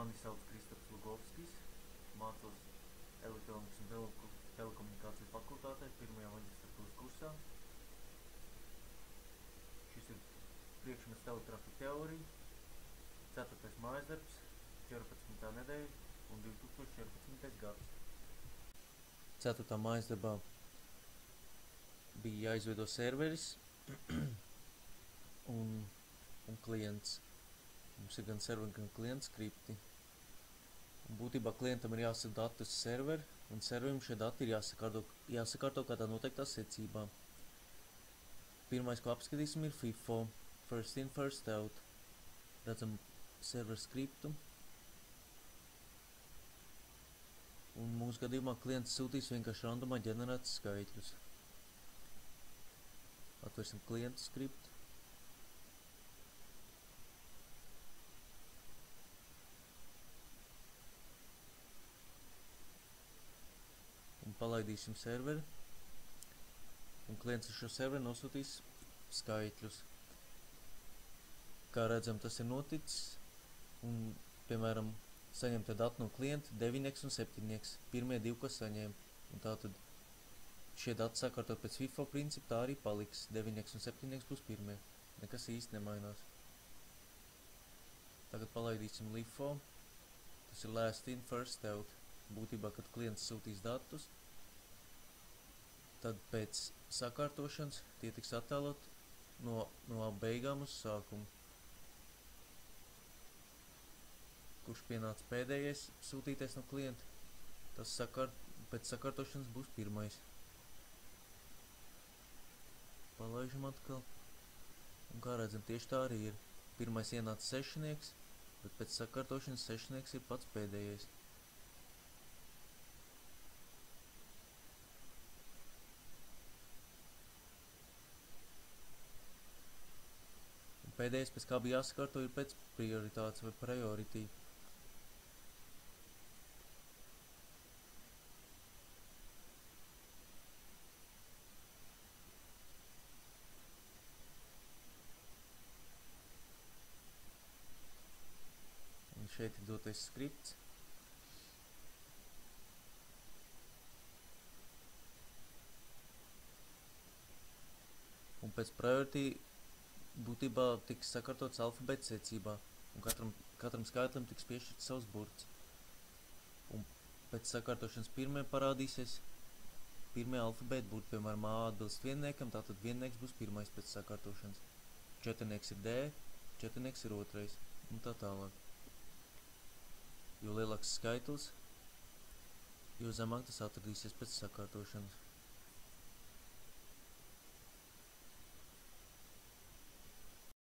Mani sauc Kristaps Lugovskis, mācos elektronikas un telekomunikāciju fakultātē pirmajā maģistratūras kursā. Šis ir priekšmets teletrafu teorija, 4. mājasdarbs, 14. nedēļa un 2014. gads. 4. mājasdarbā bija jāizveido serveris un klients. Mums ir gan serveri, gan klienta skripti. Un būtībā klientam ir jāsaka dati uz serveri, un serverim šie dati ir jāsakārto kādā noteiktā secībā. Pirmais, ko apskatīsim, ir FIFO, First in, First out. Redzam serveru skriptu. Un mūsu gadījumā klients sūtīs vienkārši randomā ģenerētus skaitļus. Atvērsim klientu skriptu. Un palaidīsim serveri. Un klients ar šo serveri nosūtīs skaitļus. Kā redzam, tas ir noticis. Un, piemēram, saņemtie dati no klienta 9 un 7. Pirmie divi, ko saņēma. Un tātad šie dati sakārtot pēc FIFO principa, tā arī paliks. 9 un 7 būs pirmie. Nekas īsti nemainās. Tagad palaidīsim LIFO. Tas ir last in, first out. Būtībā, kad klients sūtīs datus, tad pēc sakārtošanas tie tiks attēlot no beigām uz sākumu. Kurš pienāca pēdējais sūtītais no klienta, tas pēc sakārtošanas būs pirmais. Palaižam atkal. Un kā redzam, tieši tā arī ir. Pirmais ienāca 6, bet pēc sakārtošanas 6 ir pats pēdējais. Un pēdējais, pēc kā bija jāsakārto, ir pēc prioritātes vai priority. Un šeit ir dotais skripts. Un pēc priority būtībā tiks sakārtots alfabēta secībā. Un katram skaitlim tiks piešķirts savs burts. Un pēc sakārtošanas pirmie parādīsies pirmie alfabēta burti. Piemēram, A atbilst 1, tātad 1 būs pirmais pēc sakārtošanas. 4 ir D, 4 ir 2. Un tā tālāk. Jo lielāks skaitlis, jo zemāk tas atradīsies pēc sakārtošanas.